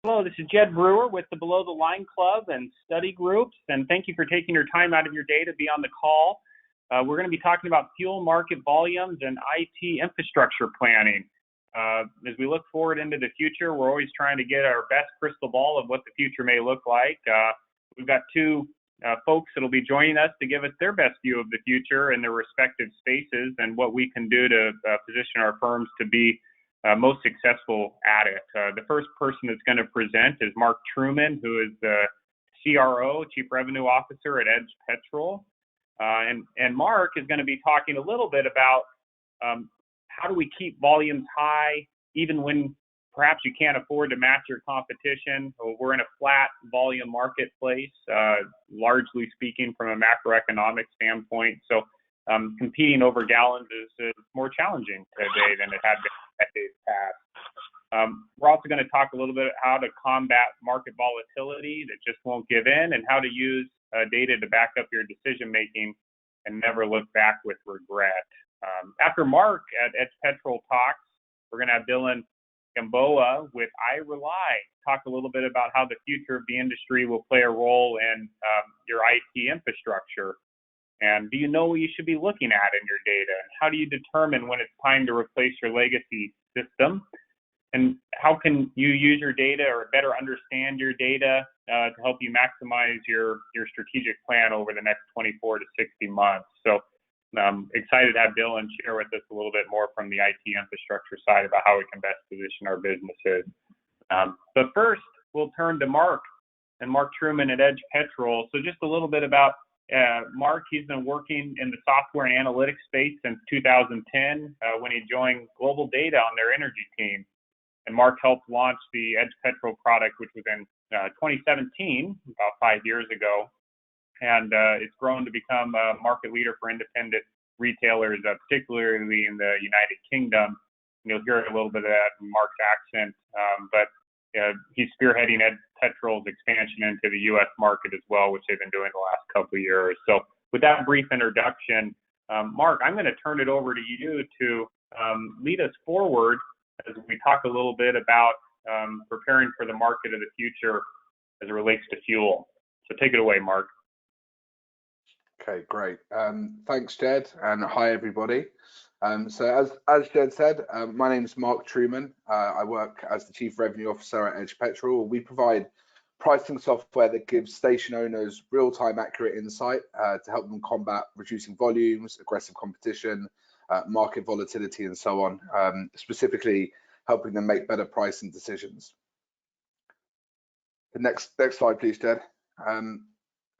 Hello, this is Jed Brewer with the Below the Line Club and Study Groups, and thank you for taking your time out of your day to be on the call. We're going to be talking about fuel market volumes and IT infrastructure planning. As we look forward into the future, we're always trying to get our best crystal ball of what the future may look like. We've got two folks that will be joining us to give us their best view of the future in their respective spaces and what we can do to position our firms to be most successful at it. The first person that's going to present is Mark Truman, who is the CRO, Chief Revenue Officer at EdgePetrol. And Mark is going to be talking a little bit about how do we keep volumes high even when perhaps you can't afford to match your competition. We're in a flat volume marketplace, largely speaking from a macroeconomic standpoint. So competing over gallons is more challenging today than it had been decades past. We're also going to talk a little bit about how to combat market volatility that just won't give in, and how to use data to back up your decision making and never look back with regret. After Mark at EdgePetrol talks, we're going to have Dylan Gamboa with iRely talk a little bit about how the future of the industry will play a role in your IT infrastructure. And do you know what you should be looking at in your data? And how do you determine when it's time to replace your legacy system? And how can you use your data or better understand your data to help you maximize your strategic plan over the next 24 to 60 months? So I'm excited to have Dylan share with us a little bit more from the IT infrastructure side about how we can best position our businesses. But first, we'll turn to Mark and Mark Truman at EdgePetrol. So just a little bit about Mark. He's been working in the software and analytics space since 2010 when he joined Global Data on their energy team. And Mark helped launch the EdgePetrol product, which was in 2017, about 5 years ago. And it's grown to become a market leader for independent retailers, particularly in the United Kingdom. And you'll hear a little bit of that in Mark's accent, but he's spearheading EdgePetrol's expansion into the U.S. market as well, which they've been doing the last couple of years. So with that brief introduction, Mark, I'm going to turn it over to you to lead us forward as we talk a little bit about preparing for the market of the future as it relates to fuel. So take it away, Mark. Okay, great. Thanks, Jed, and hi, everybody. So as Jed said, my name is Mark Truman. I work as the Chief Revenue Officer at EdgePetrol. We provide pricing software that gives station owners real-time accurate insight to help them combat reducing volumes, aggressive competition, market volatility, and so on, specifically helping them make better pricing decisions. The next slide, please, Jed.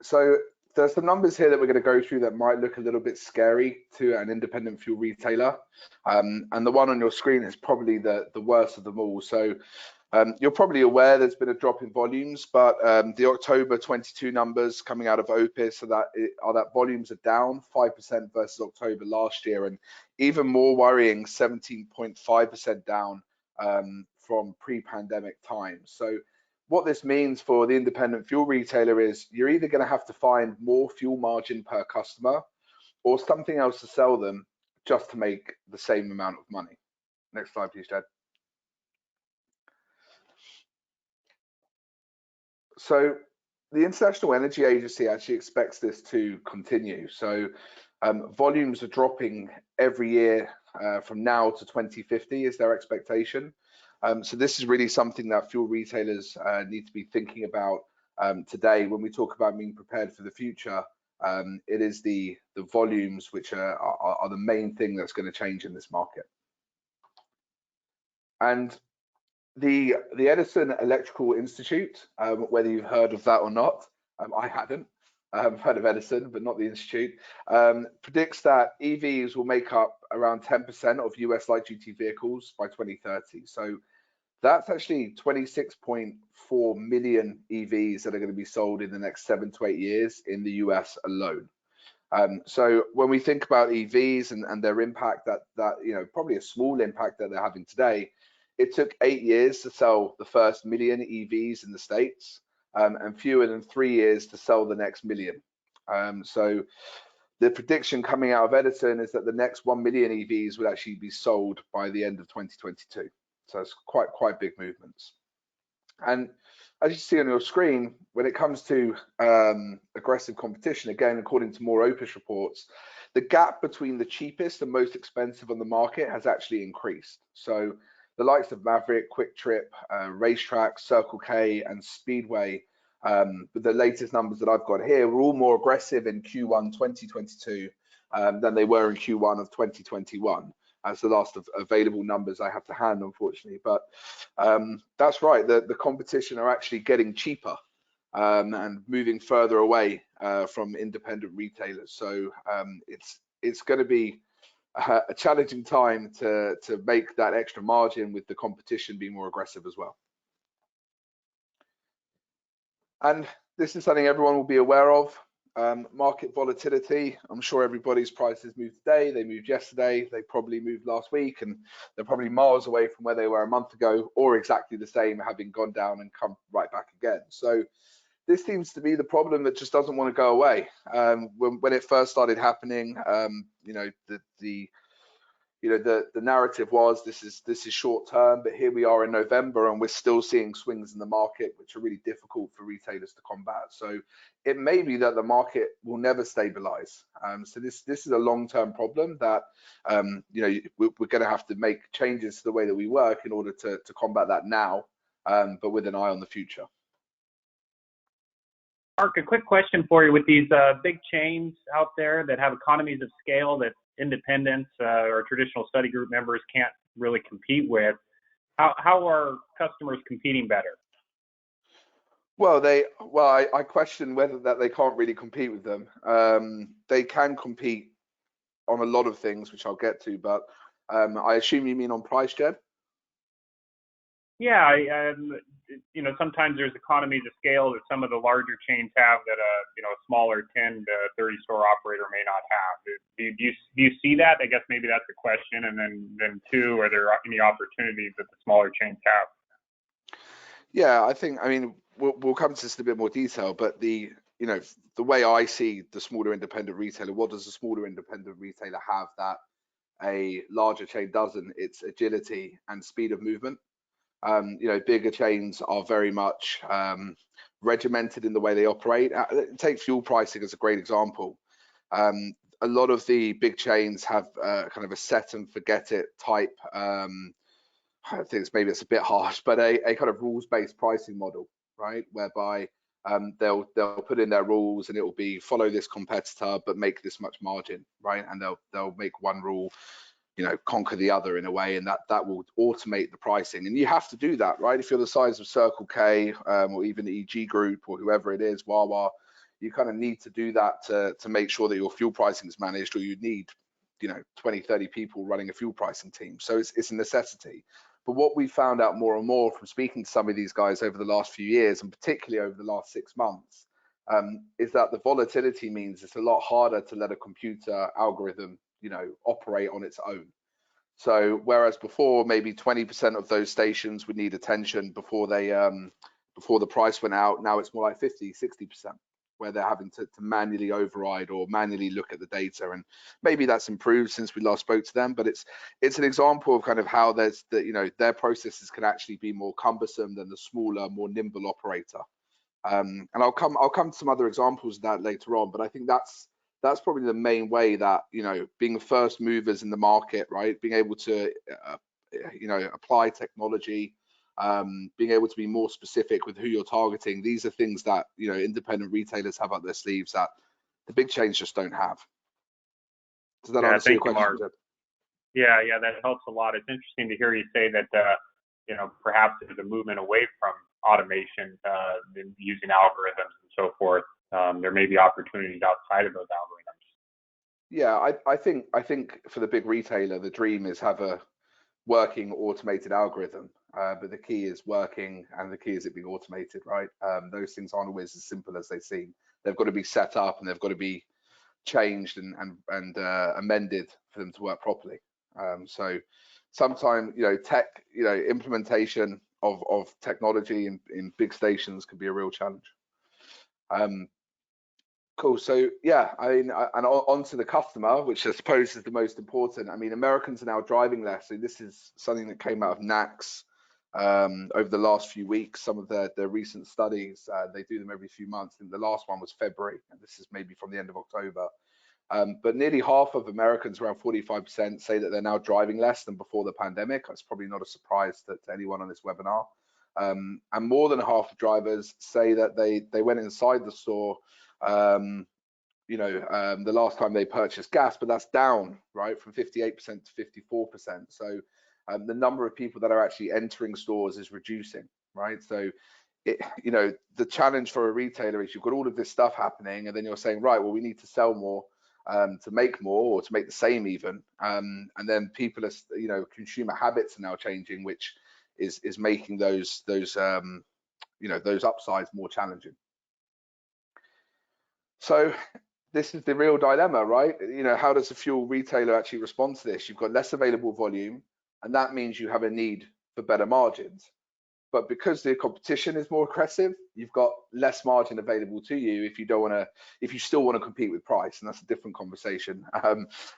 So there's some numbers here that we're going to go through that might look a little bit scary to an independent fuel retailer. And the one on your screen is probably the worst of them all. So you're probably aware there's been a drop in volumes, but the October 22 numbers coming out of OPIS are that volumes are down 5% versus October last year, and even more worrying, 17.5% down from pre-pandemic times. So what this means for the independent fuel retailer is you're either going to have to find more fuel margin per customer or something else to sell them just to make the same amount of money. Next slide, please, Jed. So the International Energy Agency actually expects this to continue. So volumes are dropping every year from now to 2050 is their expectation. So this is really something that fuel retailers need to be thinking about today when we talk about being prepared for the future. It is the volumes which are the main thing that's going to change in this market. And the Edison Electrical Institute, whether you've heard of that or not, I hadn't. I've heard of Edison, but not the Institute, predicts that EVs will make up around 10% of US light-duty vehicles by 2030. So that's actually 26.4 million EVs that are going to be sold in the next 7 to 8 years in the US alone. So when we think about EVs and their impact, that probably a small impact that they're having today, it took 8 years to sell the first million EVs in the States, and fewer than 3 years to sell the next million. So the prediction coming out of Edison is that the next 1 million EVs will actually be sold by the end of 2022. So it's quite big movements. And as you see on your screen, when it comes to aggressive competition, again, according to more Opus reports, the gap between the cheapest and most expensive on the market has actually increased. So the likes of Maverick, Quick Trip, Racetrack, Circle K, and Speedway, with the latest numbers that I've got here, were all more aggressive in Q1 2022 than they were in Q1 of 2021. That's the last of available numbers I have to hand, unfortunately. But that's right, the competition are actually getting cheaper and moving further away from independent retailers. So it's going to be a challenging time to make that extra margin with the competition being more aggressive as well. And this is something everyone will be aware of. Market volatility. I'm sure everybody's prices moved today, they moved yesterday, they probably moved last week, and they're probably miles away from where they were a month ago, or exactly the same, having gone down and come right back again. So this seems to be the problem that just doesn't want to go away. When it first started happening, the narrative was this is short term, but here we are in November and we're still seeing swings in the market, which are really difficult for retailers to combat. So it may be that the market will never stabilize. So this is a long-term problem that we're going to have to make changes to the way that we work in order to combat that now, but with an eye on the future. Mark, a quick question for you. With these big chains out there that have economies of scale that independents or traditional study group members can't really compete with, how are customers competing better? Well, I question whether that they can't really compete with them. They can compete on a lot of things, which I'll get to, but I assume you mean on price, Jed? Yeah, sometimes there's economies of scale that some of the larger chains have that a smaller 10 to 30 store operator may not have. Do you see that? I guess maybe that's the question. And then two, are there any opportunities that the smaller chains have? Yeah, I mean, we'll come to this in a bit more detail, but the way I see the smaller independent retailer, what does a smaller independent retailer have that a larger chain doesn't? It's agility and speed of movement. Bigger chains are very much regimented in the way they operate. Take fuel pricing as a great example. A lot of the big chains have kind of a set and forget it type. I think maybe it's a bit harsh, but a kind of rules-based pricing model, right? Whereby they'll put in their rules and it will be follow this competitor but make this much margin, right? And they'll make one rule, conquer the other in a way, and that will automate the pricing. And you have to do that, right? If you're the size of Circle K or even EG Group or whoever it is, Wawa, you kind of need to do that to make sure that your fuel pricing is managed, or you need 20, 30 people running a fuel pricing team. So it's a necessity. But what we found out more and more from speaking to some of these guys over the last few years, and particularly over the last 6 months, is that the volatility means it's a lot harder to let a computer algorithm operate on its own. So whereas before maybe 20% of those stations would need attention before the price went out, now it's more like 50, 60%, where they're having to manually override or manually look at the data. And maybe that's improved since we last spoke to them, but it's an example of kind of how their processes can actually be more cumbersome than the smaller, more nimble operator. And I'll come to some other examples of that later on, but I think that's probably the main way that, being the first movers in the market, right? Being able to, apply technology, being able to be more specific with who you're targeting. These are things that, independent retailers have up their sleeves that the big chains just don't have. Does that answer your question, Mark? Yeah, that helps a lot. It's interesting to hear you say that, perhaps there's a movement away from automation, using algorithms and so forth. There may be opportunities outside of those algorithms. Yeah, I think for the big retailer, the dream is have a working automated algorithm, but the key is working, and the key is it being automated, right? Those things aren't always as simple as they seem. They've got to be set up and they've got to be changed and amended for them to work properly. So sometimes implementation of technology in big stations can be a real challenge. Cool. So yeah, and on to the customer, which I suppose is the most important. I mean, Americans are now driving less. So this is something that came out of NACS over the last few weeks. Some of their recent studies, they do them every few months. I think the last one was February, and this is maybe from the end of October. But nearly half of Americans, around 45%, say that they're now driving less than before the pandemic. That's probably not a surprise to anyone on this webinar. And more than half of drivers say that they went inside the store, the last time they purchased gas, but that's down, right, from 58% to 54%. So the number of people that are actually entering stores is reducing, right? So the challenge for a retailer is you've got all of this stuff happening, and then you're saying, right, well, we need to sell more to make more, or to make the same even, and then people are, consumer habits are now changing, which is making those upsides more challenging. So this is the real dilemma, right? How does a fuel retailer actually respond to this? You've got less available volume, and that means you have a need for better margins. But because the competition is more aggressive, you've got less margin available to you if you still want to compete with price. And that's a different conversation,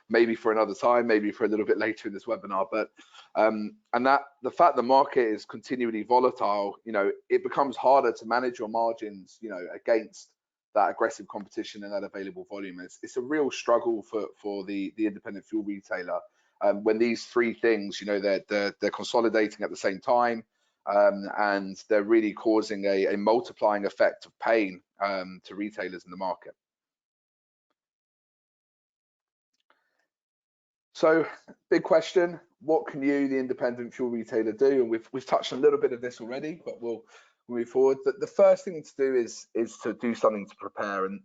maybe for another time, maybe for a little bit later in this webinar. But and that the fact the market is continually volatile, it becomes harder to manage your margins, against that aggressive competition and that available volume. It's a real struggle for the independent fuel retailer when these three things, they're consolidating at the same time. And they're really causing a multiplying effect of pain to retailers in the market. So, big question: what can you, the independent fuel retailer, do? And we've touched a little bit of this already, but we'll move forward. The first thing to do is to do something to prepare. And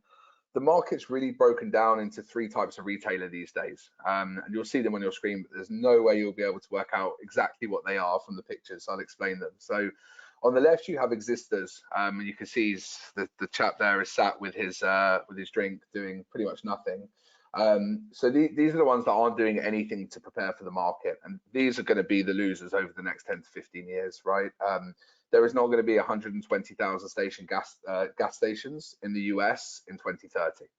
the market's really broken down into three types of retailer these days, and you'll see them on your screen, but there's no way you'll be able to work out exactly what they are from the pictures. I'll explain them. So on the left you have existers, and you can see the chap there is sat with his drink doing pretty much nothing. So these are the ones that aren't doing anything to prepare for the market, and these are going to be the losers over the next 10 to 15 years, right? There is not going to be 120,000 gas stations in the US in 2030.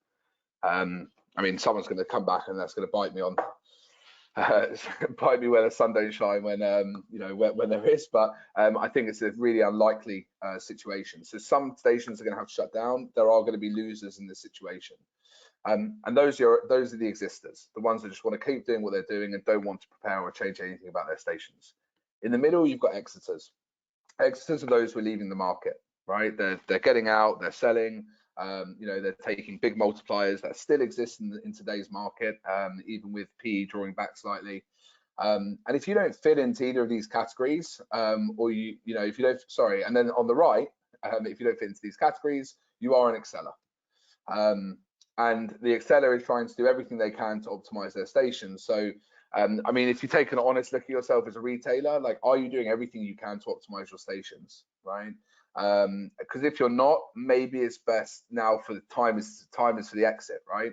I mean, someone's going to come back and that's going to bite me where the sun don't shine when when there is. But I think it's a really unlikely situation. So some stations are going to have to shut down. There are going to be losers in this situation. And those are the existers, the ones that just want to keep doing what they're doing and don't want to prepare or change anything about their stations. In the middle, you've got exiters. Exiters are those who are leaving the market, right? They're getting out, they're selling, they're taking big multipliers that still exist in today's market, even with PE drawing back slightly. And if you don't fit into either of these categories, or if you don't, sorry, and then on the right, if you don't fit into these categories, you are an exceller. And the exceller is trying to do everything they can to optimize their stations. So I mean, if you take an honest look at yourself as a retailer, like, are you doing everything you can to optimize your stations, right? Because if you're not, maybe it's best now for the time is for the exit, right?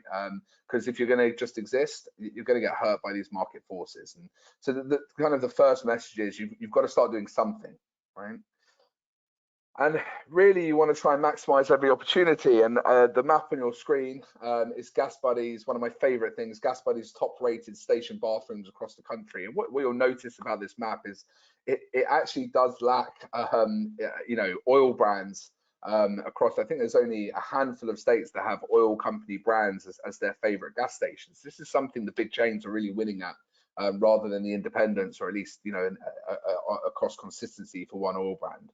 Because if you're going to just exist, you're going to get hurt by these market forces. And so the kind of the first message is you've got to start doing something, right? And really, you want to try and maximize every opportunity. And the map on your screen is Gas Buddy's, one of my favorite things, Gas Buddy's top rated station bathrooms across the country. And what you'll notice about this map is it actually does lack, oil brands across. I think there's only a handful of states that have oil company brands as their favorite gas stations. This is something the big chains are really winning at, rather than the independents, or at least, across consistency for one oil brand.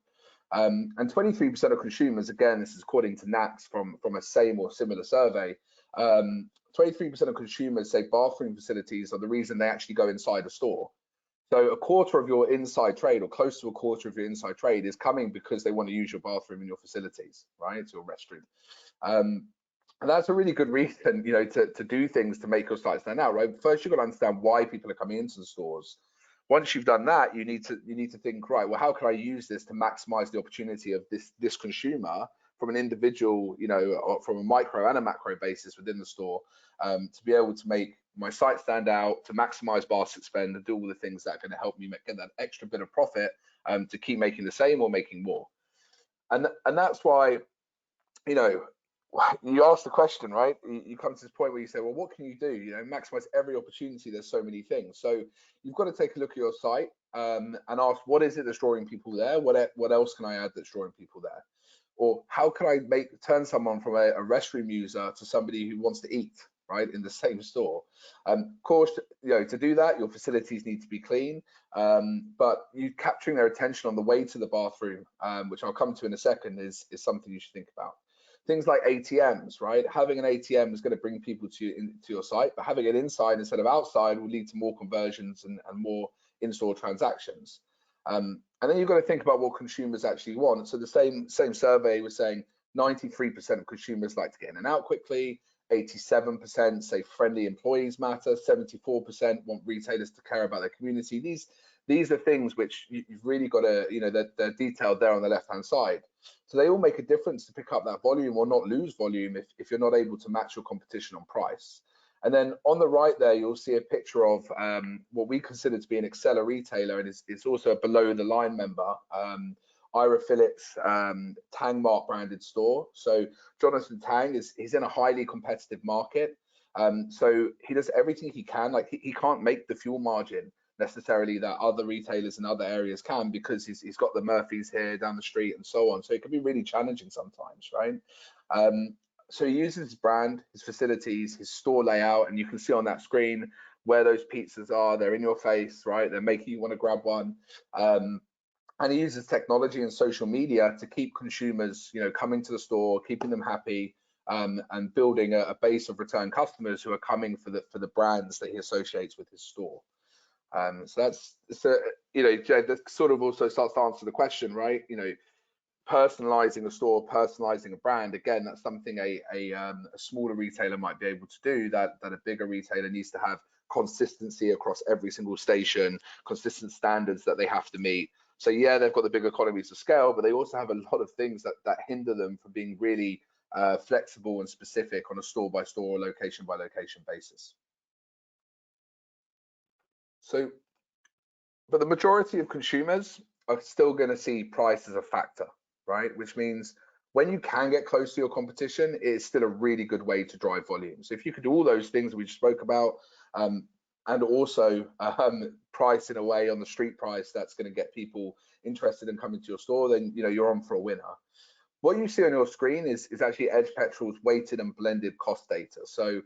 And 23% of consumers, again, this is according to NACS from a same or similar survey, 23% of consumers say bathroom facilities are the reason they actually go inside a store. So a quarter of your inside trade, or close to a quarter of your inside trade, is coming because they want to use your bathroom in your facilities, right? It's your restroom. And that's a really good reason, to do things to make your site stand out, right? First, you've got to understand why people are coming into the stores. Once you've done that, you need to think, right, well, how can I use this to maximize the opportunity of this consumer from an individual, or from a micro and a macro basis within the store, to be able to make my site stand out, to maximize basket spend, and do all the things that are going to help me get that extra bit of profit, to keep making the same or making more. And that's why, you ask the question, right? You come to this point where you say, well, what can you do? Maximize every opportunity. There's so many things. So you've got to take a look at your site and ask, what is it that's drawing people there? What else can I add that's drawing people there? Or how can I turn someone from a restroom user to somebody who wants to eat, right, in the same store? Of course, to do that, your facilities need to be clean, but you capturing their attention on the way to the bathroom, which I'll come to in a second, is something you should think about. Things like ATMs, right? Having an ATM is going to bring people to your site, but having it inside instead of outside will lead to more conversions and more in-store transactions. And then you've got to think about what consumers actually want. So the same survey was saying 93% of consumers like to get in and out quickly, 87% say friendly employees matter, 74% want retailers to care about their community. These are things which you've really got to, they're detailed there on the left-hand side. So they all make a difference to pick up that volume or not lose volume if you're not able to match your competition on price. And then on the right there, you'll see a picture of what we consider to be an Acceler retailer, and it's also a below the line member, Ira Phillips Tang Mark branded store. So Jonathan Tang he's in a highly competitive market. So he does everything he can. Like he can't make the fuel margin necessarily that other retailers in other areas can, because he's got the Murphys here down the street and so on. So it can be really challenging sometimes, right? So he uses his brand, his facilities, his store layout, and you can see on that screen where those pizzas are. They're in your face, right? They're making you want to grab one. And he uses technology and social media to keep consumers, coming to the store, keeping them happy, and building a base of return customers who are coming for the brands that he associates with his store. So that sort of also starts to answer the question, right? Personalizing a store, personalizing a brand. Again, that's something a smaller retailer might be able to do that a bigger retailer needs to have consistency across every single station, consistent standards that they have to meet. So yeah, they've got the big economies of scale, but they also have a lot of things that hinder them from being really flexible and specific on a store by store, location by location basis. So, but the majority of consumers are still going to see price as a factor, right? Which means when you can get close to your competition, it's still a really good way to drive volume. So if you could do all those things we just spoke about, and also price in a way on the street price that's going to get people interested in coming to your store, then you're on for a winner. What you see on your screen is actually EdgePetrol's weighted and blended cost data. So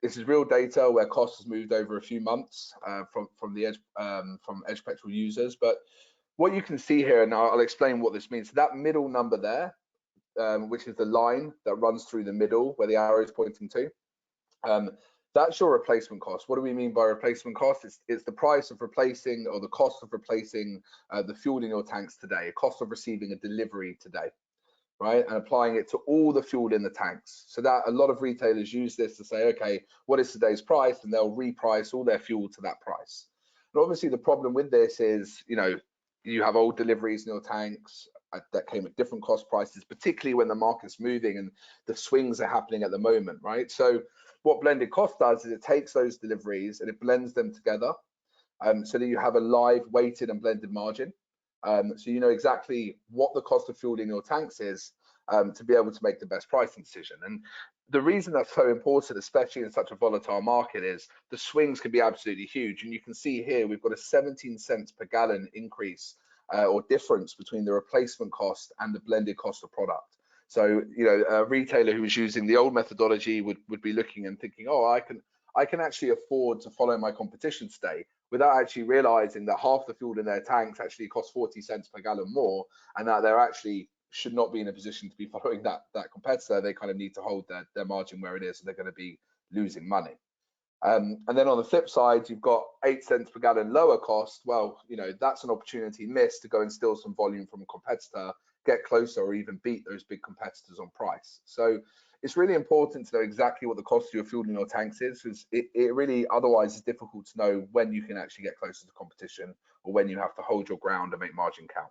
this is real data where cost has moved over a few months from EdgePetrol users. But what you can see here, and I'll explain what this means. So that middle number there, which is the line that runs through the middle where the arrow is pointing to, that's your replacement cost. What do we mean by replacement cost? It's the price of replacing, or the cost of replacing the fuel in your tanks today, cost of receiving a delivery today, right? And applying it to all the fuel in the tanks. So that a lot of retailers use this to say, okay, what is today's price? And they'll reprice all their fuel to that price. And obviously the problem with this is, you have old deliveries in your tanks that came at different cost prices, particularly when the market's moving and the swings are happening at the moment, right? So what blended cost does is it takes those deliveries and it blends them together, so that you have a live weighted and blended margin. So you know exactly what the cost of fuel in your tanks is, to be able to make the best pricing decision. And the reason that's so important, especially in such a volatile market, is the swings can be absolutely huge. And you can see here we've got a 17 cents per gallon increase or difference between the replacement cost and the blended cost of product. So a retailer who is using the old methodology would be looking and thinking, oh, I can actually afford to follow my competition today, without actually realizing that half the fuel in their tanks actually costs 40 cents per gallon more, and that they're actually should not be in a position to be following that competitor. They kind of need to hold their margin where it is, so they're going to be losing money. And then on the flip side, you've got 8 cents per gallon lower cost. Well, that's an opportunity missed to go and steal some volume from a competitor, get closer, or even beat those big competitors on price. So it's really important to know exactly what the cost of your fuel in your tanks is, because it really otherwise is difficult to know when you can actually get closer to competition, or when you have to hold your ground and make margin count.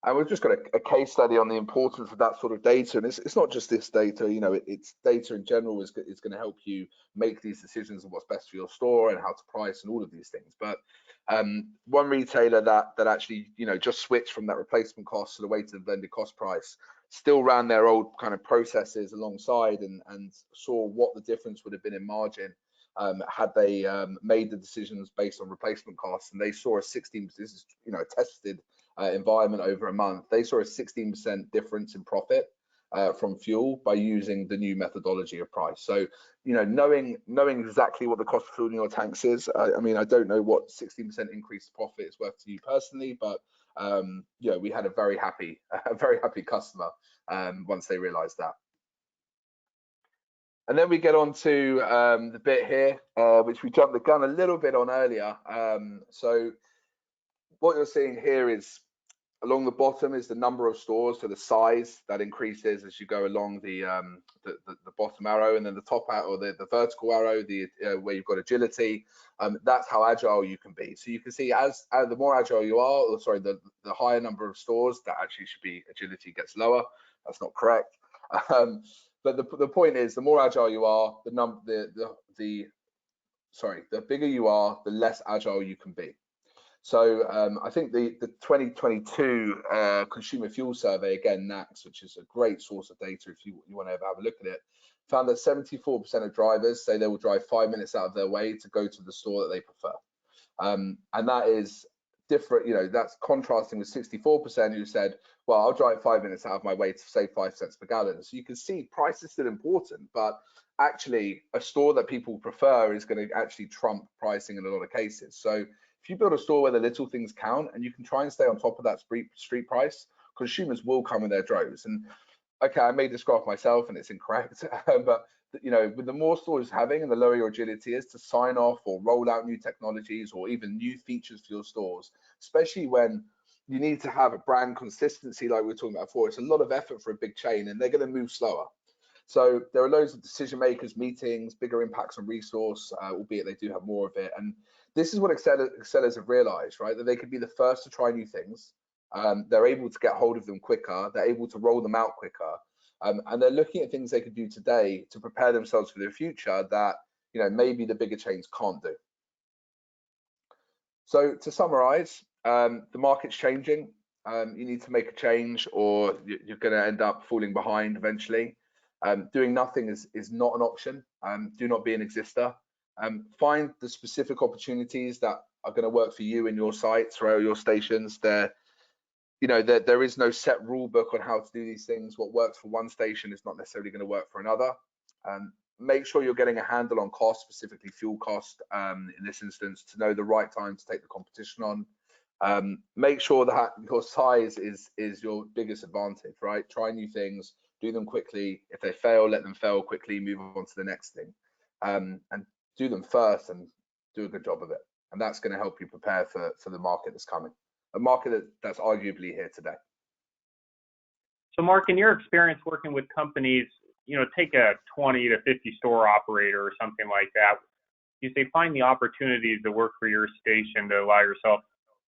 And we've just got a case study on the importance of that sort of data. And it's not just this data, it's data in general is going to help you make these decisions on what's best for your store and how to price and all of these things. But one retailer that actually, just switched from that replacement cost to the weighted and blended cost price still ran their old kind of processes alongside and saw what the difference would have been in margin had they made the decisions based on replacement costs. And they saw a 16%, this is, you know, a tested environment over a month. They saw a 16% difference in profit from fuel by using the new methodology of price. So, you know, knowing exactly what the cost of fuel in your tanks is, I mean, I don't know what 16% increased profit is worth to you personally, but you know, we had a very happy customer once they realized that. And then we get on to the bit here, which we jumped the gun a little bit on earlier. So what you're seeing here is along the bottom is the number of stores, so the size that increases as you go along the bottom arrow, and then the top arrow, or the vertical arrow, where you've got agility. That's how agile you can be. So you can see as the more agile you are, or sorry, the higher number of stores, that actually should be agility gets lower. That's not correct. But the point is, the more agile you are, the bigger you are, the less agile you can be. So I think the 2022 Consumer Fuel Survey, again, NACS, which is a great source of data if you want to ever have a look at it, found that 74% of drivers say they will drive 5 minutes out of their way to go to the store that they prefer. And that is different, you know, that's contrasting with 64% who said, well, I'll drive 5 minutes out of my way to save 5 cents per gallon. So you can see price is still important, but actually a store that people prefer is going to actually trump pricing in a lot of cases. So if you build a store where the little things count and you can try and stay on top of that street price, consumers will come in their droves. And okay, I made this graph myself and it's incorrect, but you know, with the more stores having and the lower your agility is to sign off or roll out new technologies or even new features for your stores, especially when you need to have a brand consistency like we were talking about before. It's a lot of effort for a big chain and they're going to move slower. So there are loads of decision makers, meetings, bigger impacts on resource, albeit they do have more of it. And this is what Excellers have realized, right? That they could be the first to try new things. They're able to get hold of them quicker. They're able to roll them out quicker. And they're looking at things they could do today to prepare themselves for the future that, you know, maybe the bigger chains can't do. So to summarize, the market's changing. You need to make a change or you're going to end up falling behind eventually. Doing nothing is not an option. Do not be an exister. Find the specific opportunities that are going to work for you in your sites or your stations. There is no set rule book on how to do these things. What works for one station is not necessarily going to work for another. Make sure you're getting a handle on cost, specifically fuel cost in this instance, to know the right time to take the competition on. Make sure that your size is your biggest advantage, right? Try new things, do them quickly. If they fail, let them fail quickly, move on to the next thing. And do them first and do a good job of it. And that's going to help you prepare for the market that's coming, a market that's arguably here today. So Mark, in your experience working with companies, you know, take a 20 to 50 store operator or something like that, you say find the opportunities that work for your station to allow yourself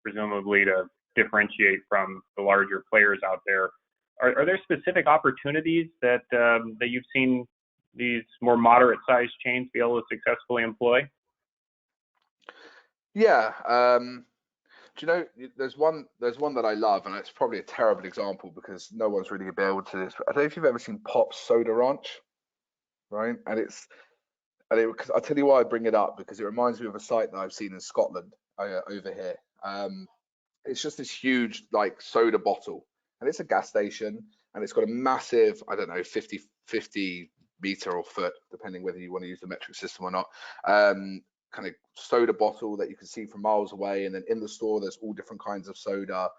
presumably to differentiate from the larger players out there. Are there specific opportunities that that you've seen these more moderate sized chains be able to successfully employ? Yeah, do you know, there's one that I love, and it's probably a terrible example because no one's really gonna be able to. I don't know if you've ever seen Pop's Soda Ranch, right? Because I'll tell you why I bring it up, because it reminds me of a site that I've seen in Scotland over here. It's just this huge like soda bottle, and it's a gas station, and it's got a massive, I don't know, 50 meter or foot, depending whether you want to use the metric system or not, kind of soda bottle that you can see from miles away. And then in the store, there's all different kinds of soda.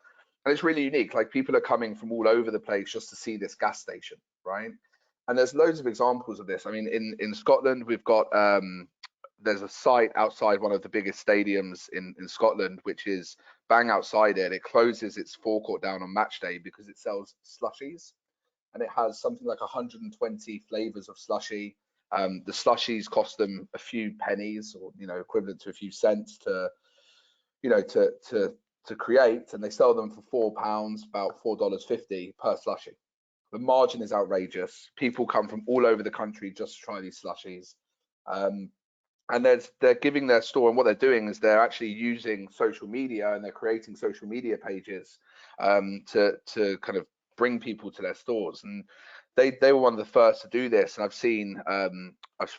And it's really unique. Like people are coming from all over the place just to see this gas station, right? And there's loads of examples of this. I mean, in Scotland, we've got, there's a site outside one of the biggest stadiums in Scotland, which is bang outside it. It closes its forecourt down on match day because it sells slushies. And it has something like 120 flavors of slushy. The slushies cost them a few pennies, or equivalent to a few cents to create, and they sell them for £4, about $4.50 per slushie. The margin is outrageous. People come from all over the country just to try these slushies, and they're giving their store, and what they're doing is they're actually using social media, and they're creating social media pages to kind of bring people to their stores. And they were one of the first to do this. And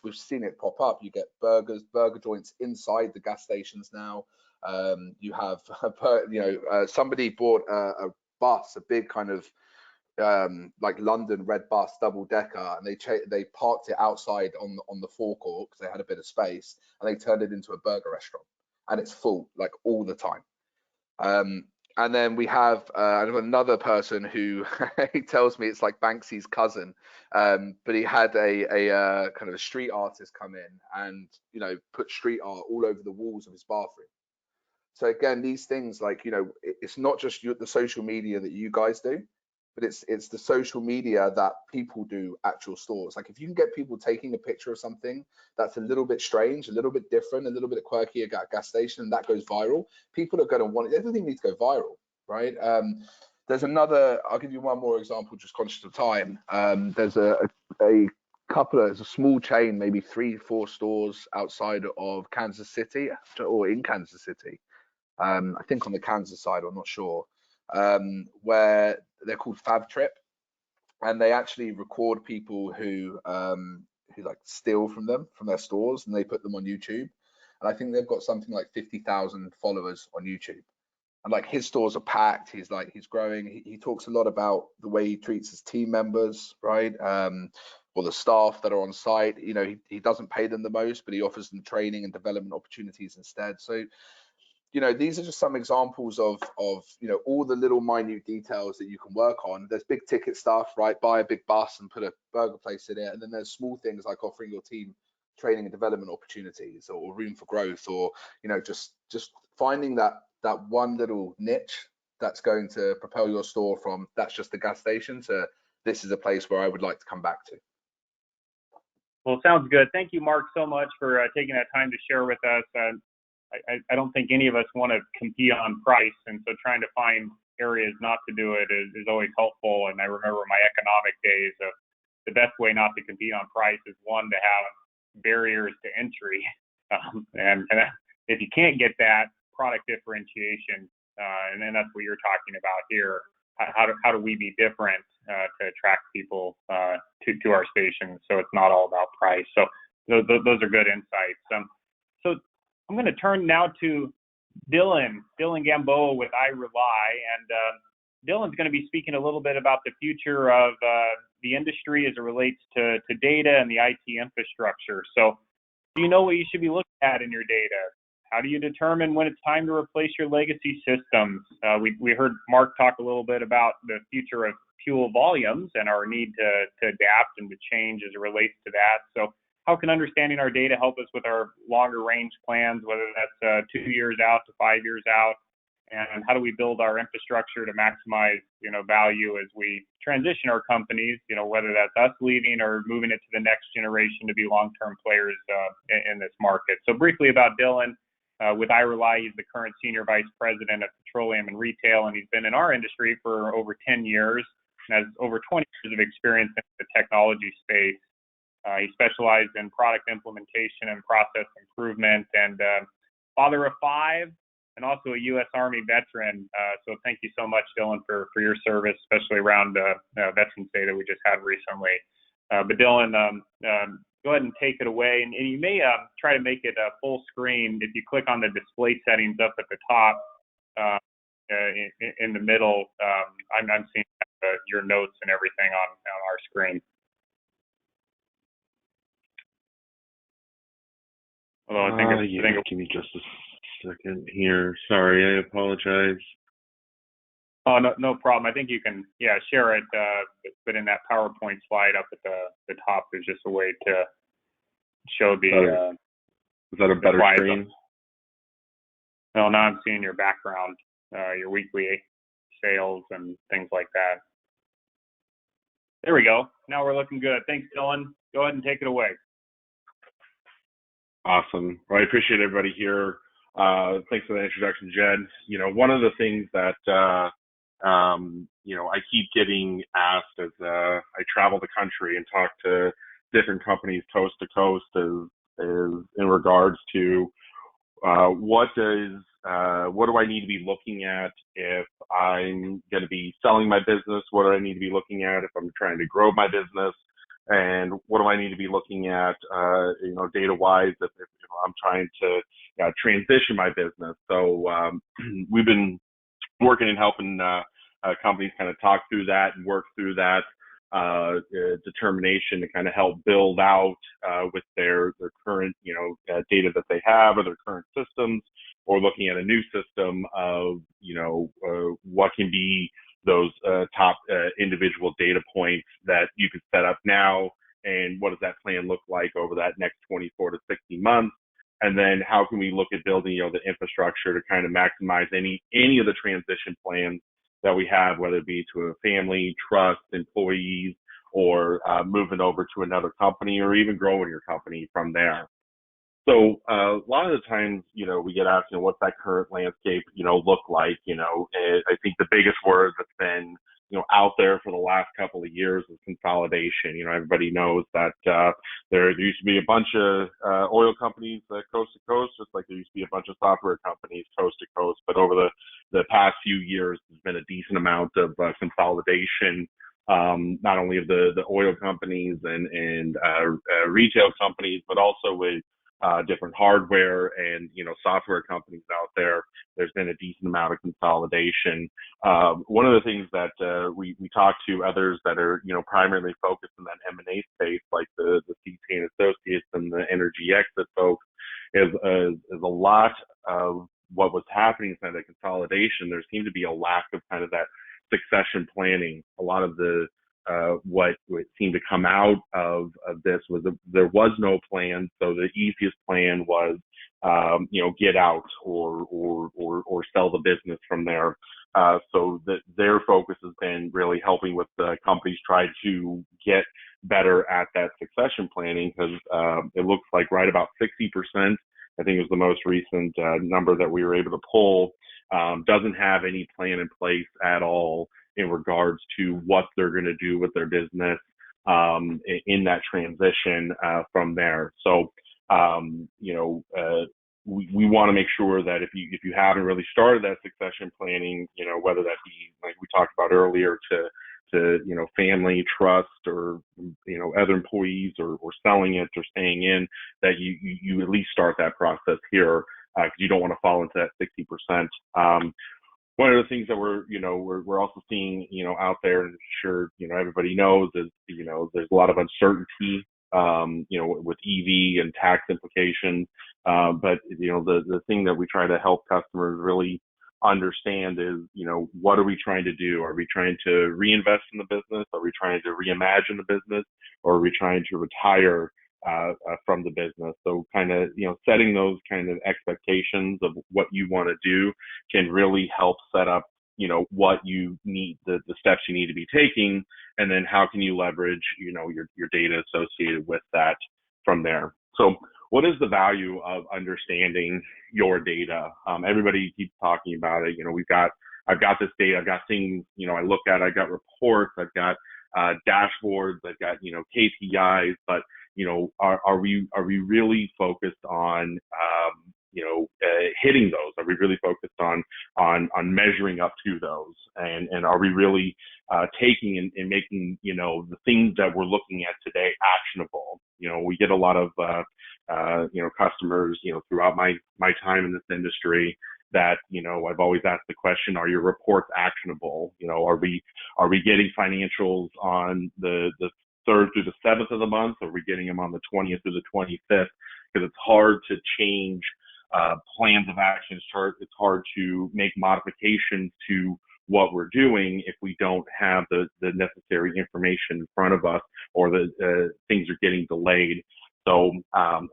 we've seen it pop up. You get burger joints inside the gas stations now. You have somebody bought a bus, a big kind of like London red bus, double decker, and they parked it outside on the forecourt because they had a bit of space, and they turned it into a burger restaurant, and it's full like all the time. And then we have another person who he tells me it's like Banksy's cousin, but he had a kind of a street artist come in and put street art all over the walls of his bathroom. So again, these things, like, it's not just the social media that you guys do, but it's the social media that people do at your stores. Like, if you can get people taking a picture of something that's a little bit strange, a little bit different, a little bit quirky at a gas station, and that goes viral, people are going to want it. Everything needs to go viral, right? There's another, I'll give you one more example, just conscious of time. There's a small chain, maybe 3-4 stores outside of Kansas City, or in Kansas City. I think on the Kansas side, I'm not sure, where they're called Fab Trip, and they actually record people who like steal from their stores, and they put them on YouTube. And I think they've got something like 50,000 followers on YouTube. And like, his stores are packed. He's growing. He talks a lot about the way he treats his team members, right? Or the staff that are on site. He doesn't pay them the most, but he offers them training and development opportunities instead. So these are just some examples of all the little minute details that you can work on. There's big ticket stuff, right? Buy a big bus and put a burger place in it. And then there's small things like offering your team training and development opportunities, or room for growth, or just finding that one little niche that's going to propel your store from that's just a gas station to this is a place where I would like to come back to. Well, sounds good. Thank you, Mark, so much for taking that time to share with us. I don't think any of us want to compete on price, and so trying to find areas not to do it is always helpful. And I remember my economic days of the best way not to compete on price is, one, to have barriers to entry, and if you can't get that, product differentiation, and then that's what you're talking about here. How do we be different to attract people to our stations, so it's not all about price? So those are good insights. So I'm going to turn now to Dylan Gamboa with iRely, and Dylan's going to be speaking a little bit about the future of the industry as it relates to data and the IT infrastructure. So, do you know what you should be looking at in your data? How do you determine when it's time to replace your legacy systems? We heard Mark talk a little bit about the future of fuel volumes and our need to adapt and to change as it relates to that. So, how can understanding our data help us with our longer range plans, whether that's 2 years out to 5 years out? And how do we build our infrastructure to maximize, value as we transition our companies, whether that's us leaving or moving it to the next generation to be long-term players in this market? So briefly about Dylan, with iRely, he's the current Senior Vice President of Petroleum and Retail, and he's been in our industry for over 10 years and has over 20 years of experience in the technology space. He specialized in product implementation and process improvement, and father of 5, and also a U.S. Army veteran. So thank you so much, Dylan, for your service, especially around Veterans Day that we just had recently. But Dylan, go ahead and take it away. And you may try to make it full screen if you click on the display settings up at the top in the middle. I'm seeing your notes and everything on our screen. Although give me just a second here. Sorry, I apologize. Oh, no problem. I think you can, share it, but in that PowerPoint slide up at the top, there's just a way to show the. Is that a better screen? No, now I'm seeing your background, your weekly sales and things like that. There we go. Now we're looking good. Thanks, Dylan. Go ahead and take it away. Awesome. Well, I appreciate everybody here. Thanks for the introduction, Jed. One of the things that I keep getting asked as I travel the country and talk to different companies coast to coast is in regards to what do I need to be looking at if I'm going to be selling my business, what do I need to be looking at if I'm trying to grow my business, and what do I need to be looking at, data-wise if I'm trying to transition my business. So we've been working and helping companies kind of talk through that and work through that determination to kind of help build out with their current data that they have or their current systems, or looking at a new system of what can be those top individual data points that you could set up now, and what does that plan look like over that next 24 to 60 months. And then how can we look at building, the infrastructure to kind of maximize any of the transition plans that we have, whether it be to a family, trust, employees, or moving over to another company, or even growing your company from there. So a lot of the times, we get asked, what's that current landscape, look like? And I think the biggest word that's been, out there for the last couple of years is consolidation. Everybody knows that there used to be a bunch of oil companies coast to coast, just like there used to be a bunch of software companies coast to coast. But over the past few years, there's been a decent amount of consolidation, not only of the oil companies and retail companies, but also with different hardware and software companies out there. There's been a decent amount of consolidation. One of the things that we talk to others that are primarily focused in that M&A space, like the CT Associates and the Energy Exit folks, is a lot of what was happening inside the consolidation. There seemed to be a lack of kind of that succession planning. A lot of the what seemed to come out of this was there was no plan. So the easiest plan was, get out or sell the business from there. So their focus has been really helping with the companies try to get better at that succession planning, because it looks like right about 60%, I think it was the most recent number that we were able to pull, doesn't have any plan in place at all in regards to what they're going to do with their business in that transition from there. So, we want to make sure that if you haven't really started that succession planning, whether that be, like we talked about earlier, to family, trust, or other employees, or selling it or staying in, that you at least start that process here, because you don't want to fall into that 60%. One of the things that we're also seeing, out there, and I'm sure, everybody knows, is, there's a lot of uncertainty, with EV and tax implications. But, the thing that we try to help customers really understand is, what are we trying to do? Are we trying to reinvest in the business? Are we trying to reimagine the business? Or are we trying to retire from the business? So kind of, setting those kind of expectations of what you want to do can really help set up, what you need, the steps you need to be taking, and then how can you leverage, your data associated with that from there. So what is the value of understanding your data? Everybody keeps talking about it. I've got this data, I've got things, I look at, I've got reports, I've got dashboards, I've got, KPIs, but, are we really focused on, hitting those? Are we really focused on measuring up to those? And are we really taking and making, the things that we're looking at today actionable? We get a lot of, customers, throughout my time in this industry that, I've always asked the question, are your reports actionable? Are we getting financials on the 3rd through the 7th of the month? Or are we getting them on the 20th through the 25th? Because it's hard to change plans of action. It's hard to make modifications to what we're doing if we don't have the necessary information in front of us, or the things are getting delayed. So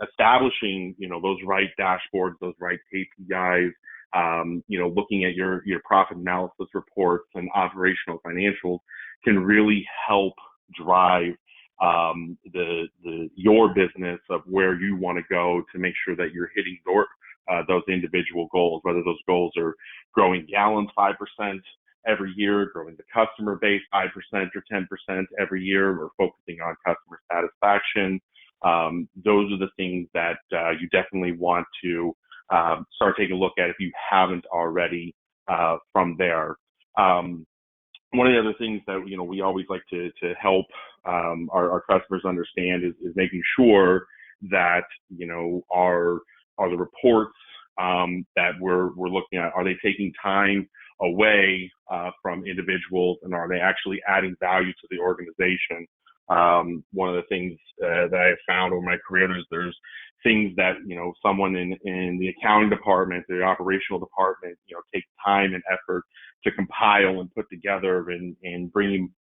establishing, those right dashboards, those right KPIs, looking at your profit analysis reports and operational financials can really help drive your business of where you want to go, to make sure that you're hitting those individual goals, whether those goals are growing gallons 5% every year, growing the customer base 5% or 10% every year, or focusing on customer satisfaction. Those are the things that you definitely want to start taking a look at if you haven't already from there. One of the other things that we always like to help our customers understand is making sure that are the reports that we're looking at, are they taking time away from individuals, and are they actually adding value to the organization? One of the things that I have found over my career is there's things that someone in the accounting department, the operational department, takes time and effort to compile and put together and bring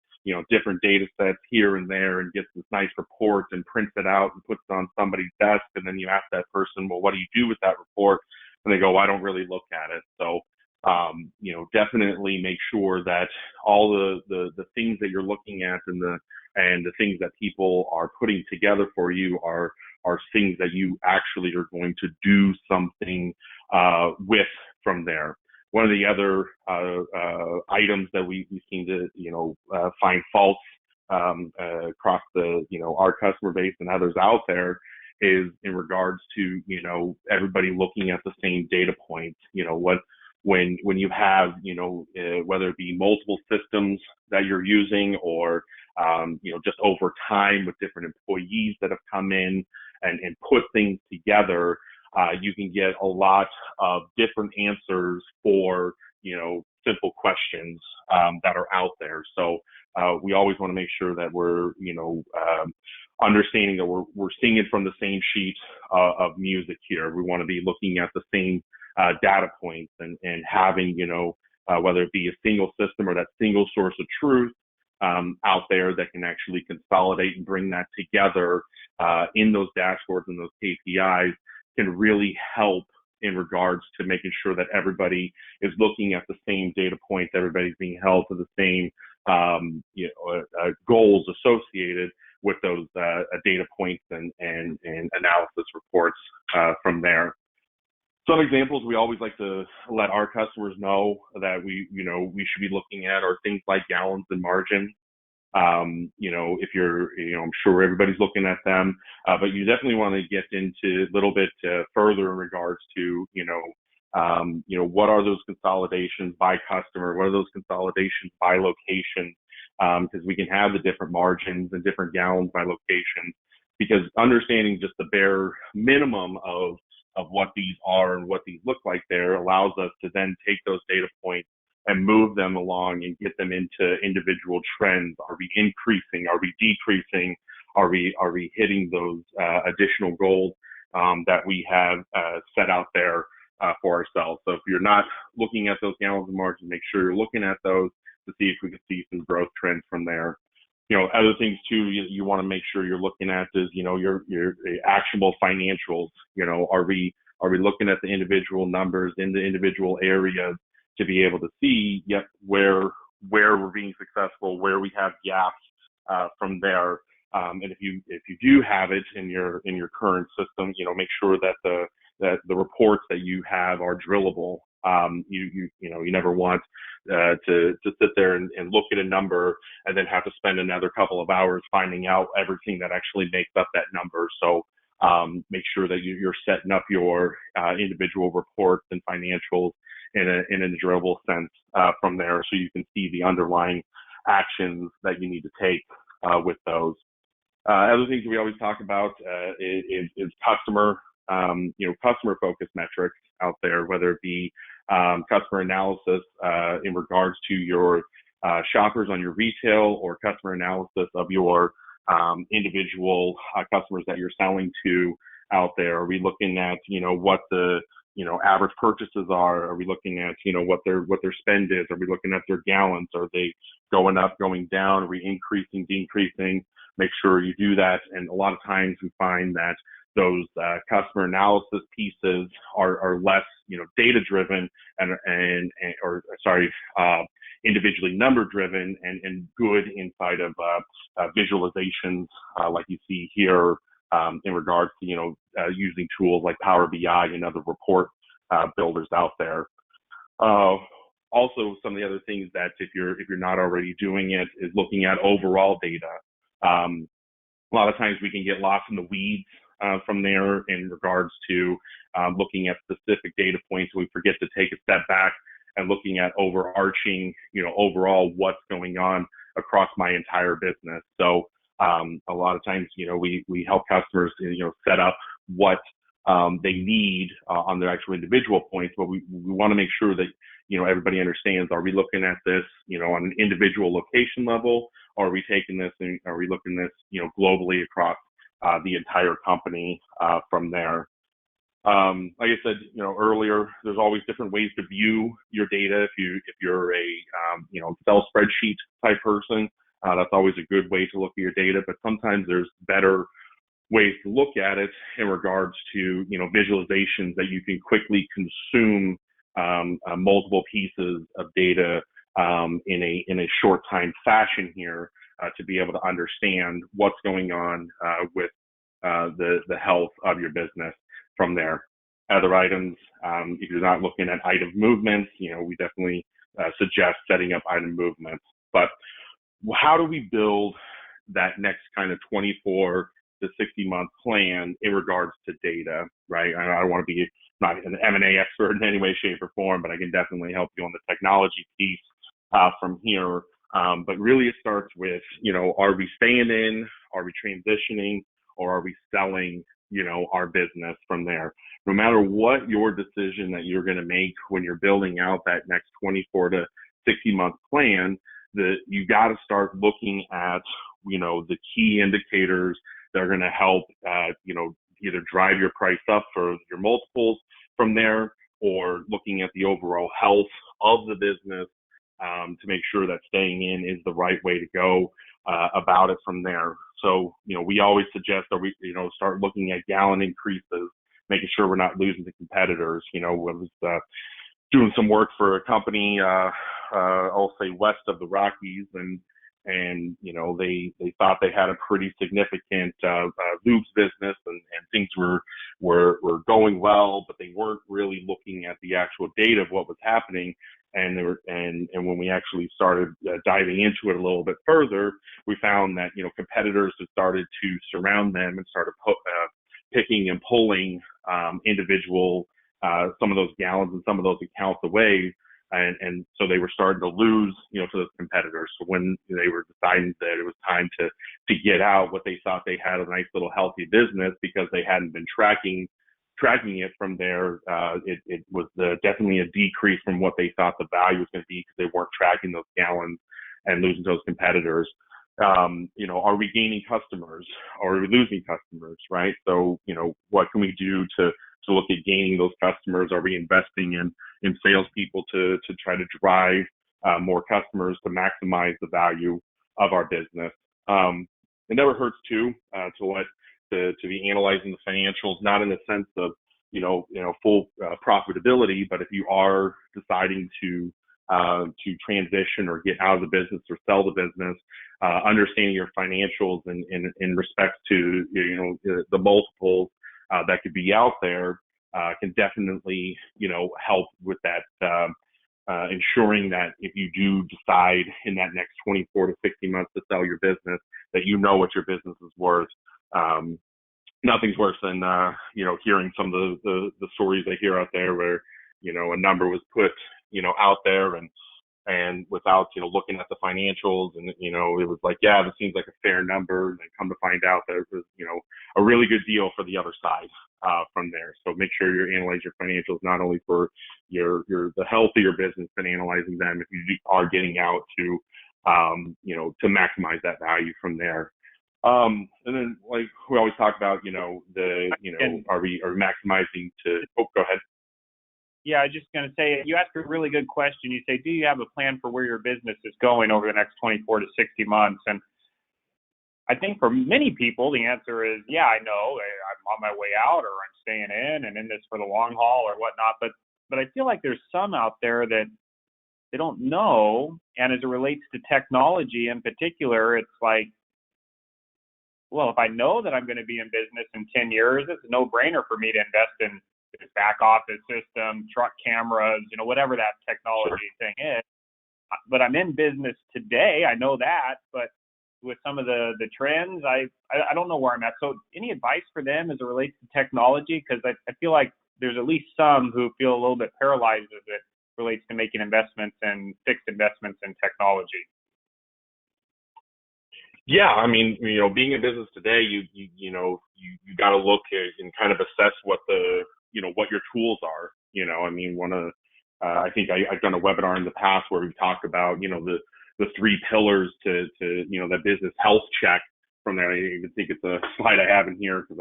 different data sets here and there and gets this nice report and prints it out and puts it on somebody's desk, and then you ask that person, well, what do you do with that report? And they go, well, I don't really look at it. So definitely make sure that all the things that you're looking at and the things that people are putting together for you are things that you actually are going to do something with from there. One of the other items that we seem to find faults across our customer base and others out there is in regards to everybody looking at the same data points. When you have whether it be multiple systems that you're using or just over time with different employees that have come in and put things together, you can get a lot of different answers for simple questions that are out there. So we always want to make sure that we're understanding that we're singing from the same sheet of music here. We want to be looking at the same data points and having whether it be a single system or that single source of truth out there that can actually consolidate and bring that together in those dashboards and those KPIs can really help in regards to making sure that everybody is looking at the same data points, everybody's being held to the same goals associated with those data points and analysis reports from there. Some examples we always like to let our customers know that we should be looking at are things like gallons and margin. If you're, I'm sure everybody's looking at them, but you definitely want to get into a little bit further in regards to, what are those consolidations by customer? What are those consolidations by location? Because we can have the different margins and different gallons by location, because understanding just the bare minimum of what these are and what these look like there allows us to then take those data points and move them along and get them into individual trends. Are we increasing? Are we decreasing? Are we hitting those additional goals that we have set out there for ourselves? So if you're not looking at those gallons and margins, make sure you're looking at those to see if we can see some growth trends from there. Other things too, you want to make sure you're looking at is, your actionable financials. Are we looking at the individual numbers in the individual areas to be able to see, where we're being successful, where we have gaps from there. And if you do have it in your current system, make sure that the reports that you have are drillable. You never want to sit there and look at a number and then have to spend another couple of hours finding out everything that actually makes up that number. So make sure that you're setting up your individual reports and financials in a drillable sense from there, so you can see the underlying actions that you need to take with those. Other things we always talk about is customer focused metrics out there, whether it be customer analysis in regards to your shoppers on your retail, or customer analysis of your individual customers that you're selling to out there. Are we looking at what the average purchases are? Are we looking at what their spend is? Are we looking at their gallons? Are they going up, going down? Are we increasing, decreasing? Make sure you do that. And a lot of times we find that those customer analysis pieces are less data driven or individually number driven and good inside of visualizations like you see here in regards to using tools like Power BI and other report builders out there. Also, some of the other things that if you're not already doing it is looking at overall data. A lot of times we can get lost in the weeds from there in regards to looking at specific data points. We forget to take a step back and looking looking at overarching, overall what's going on across my entire business. So a lot of times, we help customers, set up what they need on their actual individual points, but we want to make sure that, everybody understands, are we looking at this, on an individual location level, or are we taking this and are we looking at this, globally across the entire company from there? Like I said, earlier, there's always different ways to view your data. If you're a, Excel spreadsheet type person, that's always a good way to look at your data, but sometimes there's better ways to look at it in regards to, visualizations that you can quickly consume multiple pieces of data in a short time fashion here to be able to understand what's going on with the health of your business from there. Other items, if you're not looking at item movements, we definitely suggest setting up item movements. But how do we build that next kind of 24 to 60-month plan in regards to data, right? I don't want to be not an M&A expert in any way, shape, or form, but I can definitely help you on the technology piece from here. But really it starts with, are we staying in, are we transitioning, or are we selling, our business from there? No matter what your decision that you're going to make when you're building out that next 24 to 60-month plan, you got to start looking at, the key indicators that are going to help, either drive your price up for your multiples from there, or looking at the overall health of the business to make sure that staying in is the right way to go about it from there. So, we always suggest that we, start looking at gallon increases, making sure we're not losing to competitors. I was doing some work for a company, I'll say west of the Rockies, and they thought they had a pretty significant lubes business, and things were going well, but they weren't really looking at the actual data of what was happening. And when we actually started diving into it a little bit further, we found that competitors had started to surround them and started picking and pulling individual some of those gallons and some of those accounts away. And so they were starting to lose, to those competitors. So when they were deciding that it was time to get out, what they thought they had a nice little healthy business because they hadn't been tracking it from there, it was definitely a decrease from what they thought the value was going to be because they weren't tracking those gallons and losing to those competitors. Are we gaining customers or are we losing customers, right? So, what can we do to look at gaining those customers? Are we investing in salespeople to try to drive more customers to maximize the value of our business? It never hurts to be analyzing the financials, not in the sense of full profitability, but if you are deciding to transition or get out of the business or sell the business, understanding your financials in respect to the multiples that could be out there can definitely help with that, ensuring that if you do decide in that next 24 to 60 months to sell your business, that what your business is worth. Nothing's worse than hearing some of the stories I hear out there where a number was put out there and without looking at the financials, and it was like, yeah, this seems like a fair number, and then come to find out that it was a really good deal for the other side from there. So make sure you analyze your financials not only for the health of your business, but analyzing them if you are getting out to to maximize that value from there. And then, like we always talk about, are we maximizing to? Oh, go ahead. Yeah, I was just going to say, you asked a really good question. You say, do you have a plan for where your business is going over the next 24 to 60 months? And I think for many people, the answer is, yeah, I know. I'm on my way out, or I'm staying in and in this for the long haul or whatnot. But I feel like there's some out there that they don't know. And as it relates to technology in particular, it's like, well, if I know that I'm going to be in business in 10 years, it's a no-brainer for me to invest in this back office system, truck cameras, whatever that technology thing is. But I'm in business today. I know that, but with some of the trends, I don't know where I'm at. So any advice for them as it relates to technology? Because I feel like there's at least some who feel a little bit paralyzed as it relates to making investments and fixed investments in technology? Yeah, I mean, being in business today, you got to look at and kind of assess what what your tools are. I mean, I think I've done a webinar in the past where we've talked about, the three pillars to the business health check. From there, I even think it's a slide I have in here because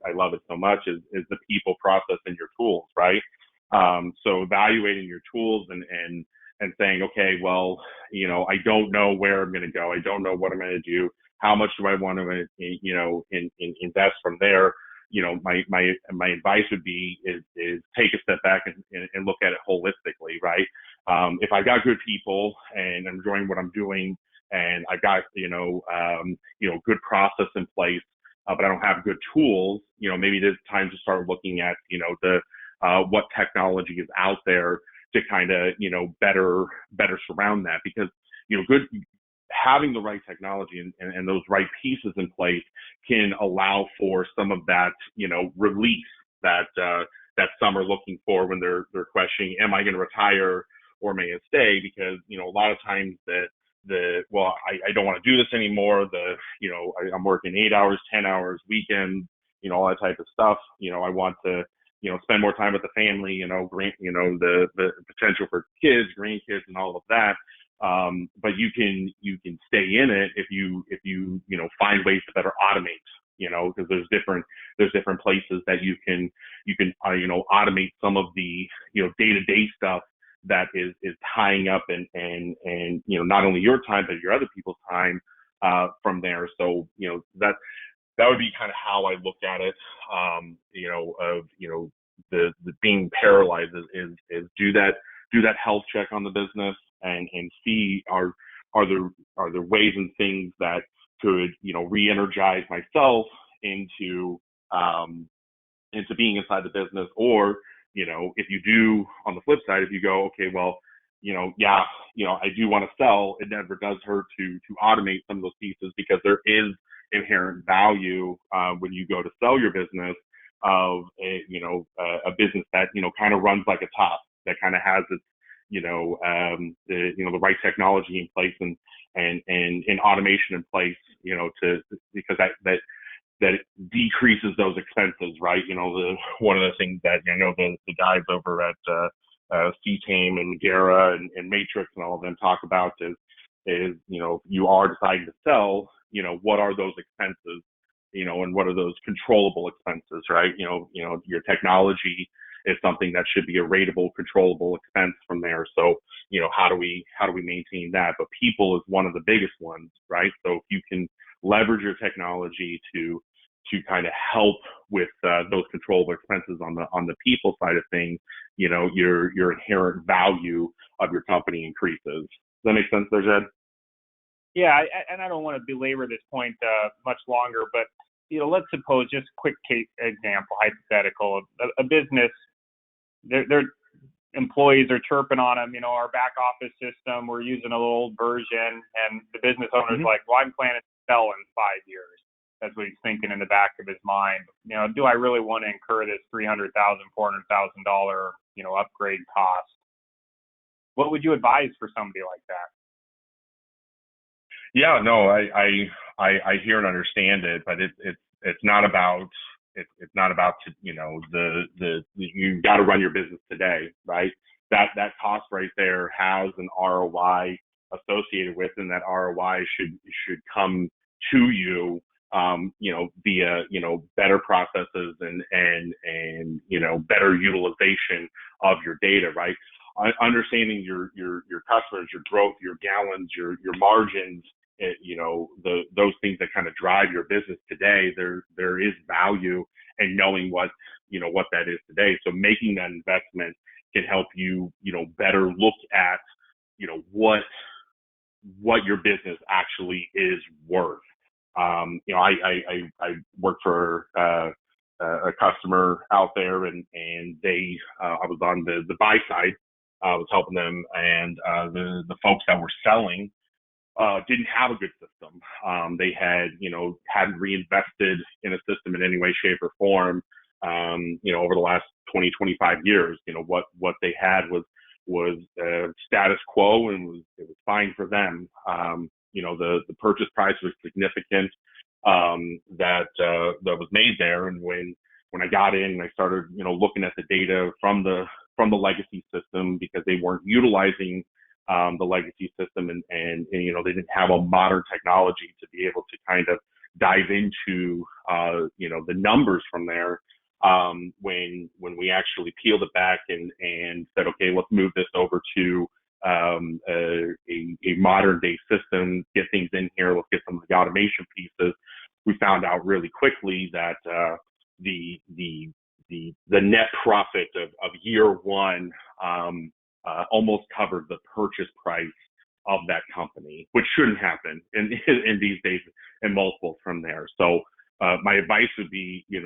I love it so much, is the people, process, and your tools, right? So evaluating your tools and saying, okay, well, I don't know where I'm going to go. I don't know what I'm going to do. How much do I want to, invest from there? My advice would be is take a step back and look at it holistically, right? If I've got good people and I'm enjoying what I'm doing and I've got, good process in place, but I don't have good tools, maybe it is time to start looking at, what technology is out there to kind of, better surround that, because, having the right technology and those right pieces in place can allow for some of that, release that some are looking for when they're questioning, am I going to retire or may I stay? Because, a lot of times I don't want to do this anymore. I'm working 8 hours, 10 hours, weekends, all that type of stuff. I want to, spend more time with the family, the potential for kids, grandkids, and all of that. But you can stay in it if you find ways to better automate, because there's different places that you can automate some of the, day-to-day stuff that is tying up and not only your time, but your other people's time, from there. So, that would be kind of how I look at it, the being paralyzed is do that health check on the business and see are there ways and things that could, re-energize myself into being inside the business. Or, if you do, on the flip side, if you go, okay, well, I do want to sell, it never does hurt to automate some of those pieces, because there is inherent value when you go to sell your business of a business that kind of runs like a top, that kind of has its the right technology in place and automation in place, because that decreases those expenses, right? One of the things that the guys over at CTAM and Magera and Matrix and all of them talk about is you are deciding to sell, what are those expenses, and what are those controllable expenses, right? Your technology is something that should be a rateable, controllable expense from there. So, how do we maintain that? But people is one of the biggest ones, right? So if you can leverage your technology to kind of help with those controllable expenses on the people side of things, your inherent value of your company increases. Does that make sense there, Jed? Yeah, and I don't want to belabor this point much longer, but let's suppose, just quick case example, hypothetical, a business, their employees are chirping on them, our back office system, we're using a little old version, and the business owner's like, well, I'm planning to sell in 5 years. That's what he's thinking in the back of his mind. Do I really want to incur this $300,000, $400,000, upgrade cost? What would you advise for somebody like that? Yeah, no, I hear and understand it, but it's not about you got to run your business today, right? That cost right there has an ROI associated with, and that ROI should come to you, via better processes and better utilization of your data, right? Understanding your customers, your growth, your gallons, your margins, those things that kind of drive your business today, there is value in knowing what that is today. So making that investment can help you, better look at, what your business actually is worth. I work for a customer out there, and they, I was on the buy side. I was helping them, and the folks that were selling didn't have a good system. They hadn't reinvested in a system in any way, shape, or form, over the last 20, 25 years. What they had was was status quo, and it was fine for them. The purchase price was significant that was made there, and when I got in and I started looking at the data from the legacy system, because they weren't utilizing the legacy system, and they didn't have a modern technology to be able to kind of dive into the numbers from there. When we actually peeled it back and said, okay, let's move this over to a modern day system, get things in here, let's get some of the automation pieces, we found out really quickly that the net profit of year one almost covered the purchase price of that company, which shouldn't happen in these days, and multiples from there. So my advice would be, you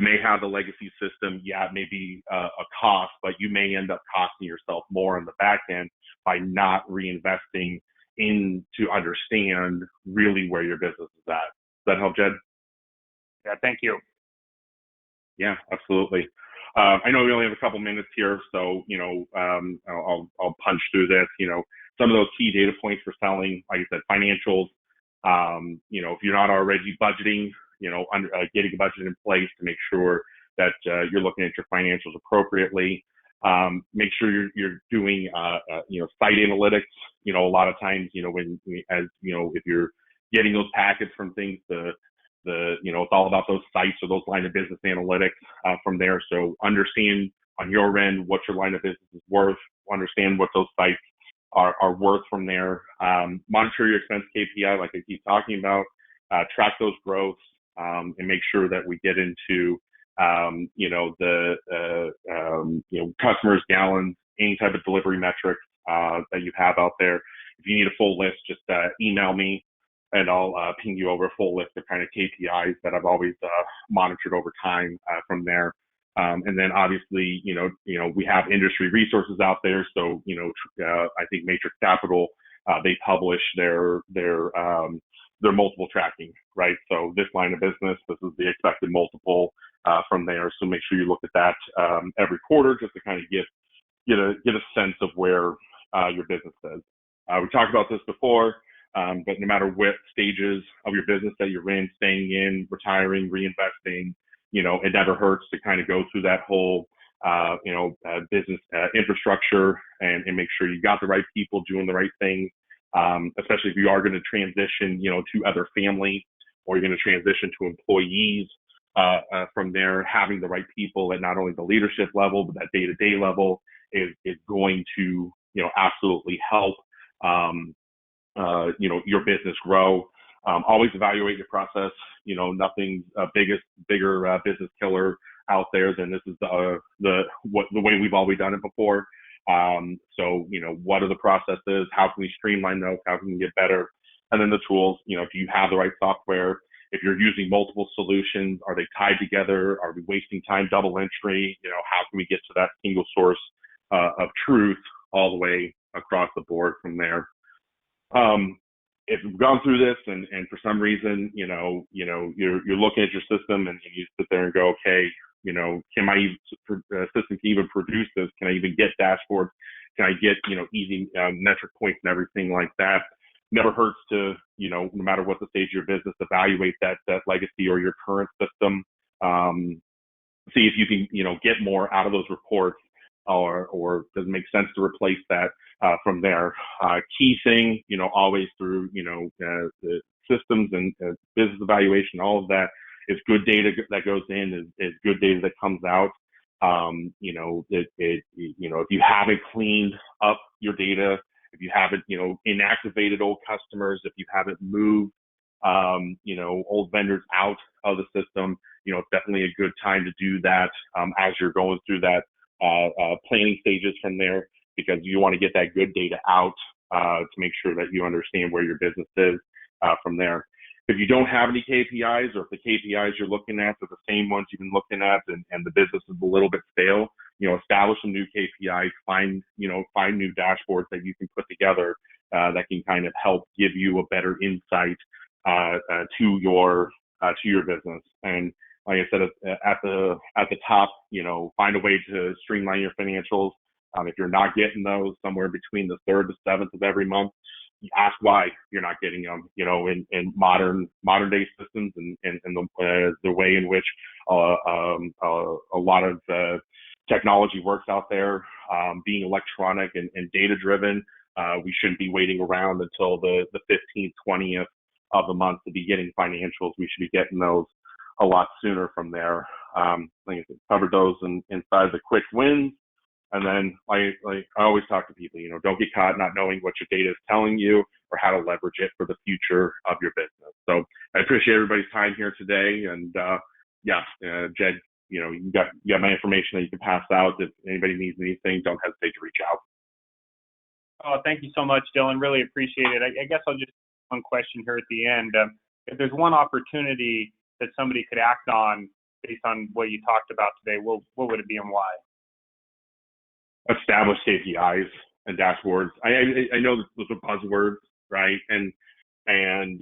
may have the legacy system, it may be a cost, but you may end up costing yourself more on the back end by not reinvesting in to understand really where your business is at. Does that help, Jed? Yeah, thank you. Yeah, absolutely. I know we only have a couple minutes here, so I'll punch through this. Some of those key data points for selling, like I said, financials. If you're not already budgeting, getting a budget in place to make sure that you're looking at your financials appropriately. Make sure you're doing site analytics. A lot of times, if you're getting those packets from things, it's all about those sites or those line of business analytics from there. So understand on your end what your line of business is worth, understand what those sites are worth from there. Monitor your expense KPI, like I keep talking about, track those growths, and make sure that we get into customers, gallons, any type of delivery metrics that you have out there. If you need a full list, just email me, and I'll ping you over a full list of kind of KPIs that I've always monitored over time from there. And then obviously, we have industry resources out there. So, I think Matrix Capital, they publish their multiple tracking, right? So this line of business, this is the expected multiple from there. So make sure you look at that every quarter, just to kind of get a sense of where your business is. We talked about this before, but no matter what stages of your business that you're in, staying in, retiring, reinvesting, it never hurts to kind of go through that whole, business infrastructure and make sure you got the right people doing the right things, especially if you are going to transition, to other family, or you're going to transition to employees. From there, having the right people at not only the leadership level, but that day-to-day level is going to, absolutely help, your business grow. Always evaluate your process. Nothing's bigger business killer out there than this is the way we've always done it before. So, what are the processes? How can we streamline those? How can we get better? And then the tools, do you have the right software? If you're using multiple solutions, are they tied together? Are we wasting time double entry? How can we get to that single source of truth all the way across the board from there? If you've gone through this and for some reason, you're looking at your system and you sit there and go, okay, can my system can even produce this? Can I even get dashboards? Can I get, easy metric points and everything like that? Never hurts to, no matter what the stage of your business, evaluate that legacy or your current system. See if you can, get more out of those reports, or does it make sense to replace that from there? Key thing, always through, the systems and business evaluation, all of that is good data that goes in, is good data that comes out. If you haven't cleaned up your data, if you haven't, inactivated old customers, if you haven't moved, old vendors out of the system, it's definitely a good time to do that as you're going through that planning stages from there, because you want to get that good data out to make sure that you understand where your business is from there. If you don't have any KPIs, or if the KPIs you're looking at are the same ones you've been looking at, and the business is a little bit stale, establish some new KPIs, find new dashboards that you can put together that can kind of help give you a better insight to your business. And like I said at the top, find a way to streamline your financials. If you're not getting those somewhere between the 3rd to 7th of every month, ask why you're not getting them. In modern day systems and the way in which a lot of technology works out there, being electronic and data driven. We shouldn't be waiting around until the 15th, 20th of the month to be getting financials. We should be getting those a lot sooner from there. Like I said, covered those inside the quick wins. And then I always talk to people, don't get caught not knowing what your data is telling you or how to leverage it for the future of your business. So I appreciate everybody's time here today. And Jed, you got my information that you can pass out. If anybody needs anything, don't hesitate to reach out. Oh, thank you so much, Dylan. Really appreciate it. I guess I'll just one question here at the end. If there's one opportunity that somebody could act on based on what you talked about today, what would it be and why? Establish KPIs and dashboards. I know those are buzzwords, right? And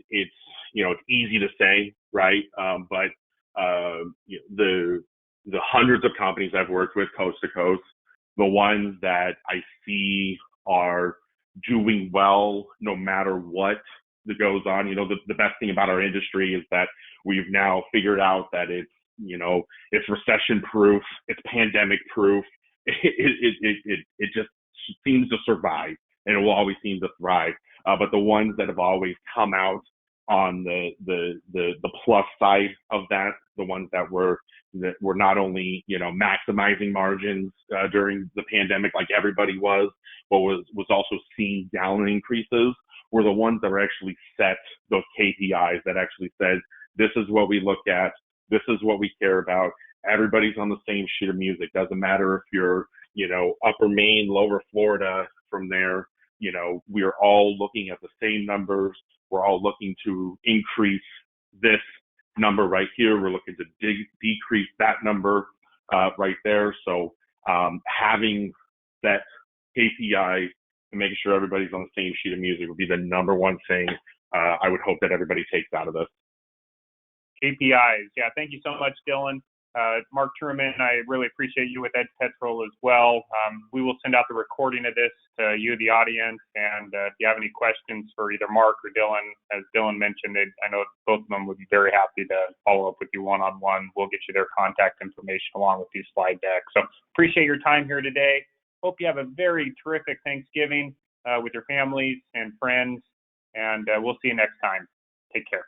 it's it's easy to say, right? But the hundreds of companies I've worked with coast to coast, the ones that I see are doing well no matter what that goes on. The best thing about our industry is that we've now figured out that it's recession proof, it's pandemic proof. It just seems to survive, and it will always seem to thrive. But the ones that have always come out on the plus side of that, the ones that were not only maximizing margins during the pandemic like everybody was, but was also seeing down increases, were the ones that were actually set those KPIs that actually said, this is what we look at, this is what we care about. Everybody's on the same sheet of music. Doesn't matter if you're, upper Maine, lower Florida. From there, we're all looking at the same numbers. We're all looking to increase this number right here. We're looking to decrease that number right there. So having that KPI and making sure everybody's on the same sheet of music would be the number one thing I would hope that everybody takes out of this. KPIs. Yeah, thank you so much, Dylan. Mark Truman, I really appreciate you with EdgePetrol as well. We will send out the recording of this to you, the audience, and if you have any questions for either Mark or Dylan, as Dylan mentioned, I know both of them would be very happy to follow up with you one-on-one. We'll get you their contact information along with these slide decks. So appreciate your time here today. Hope you have a very terrific Thanksgiving with your families and friends, and we'll see you next time. Take care.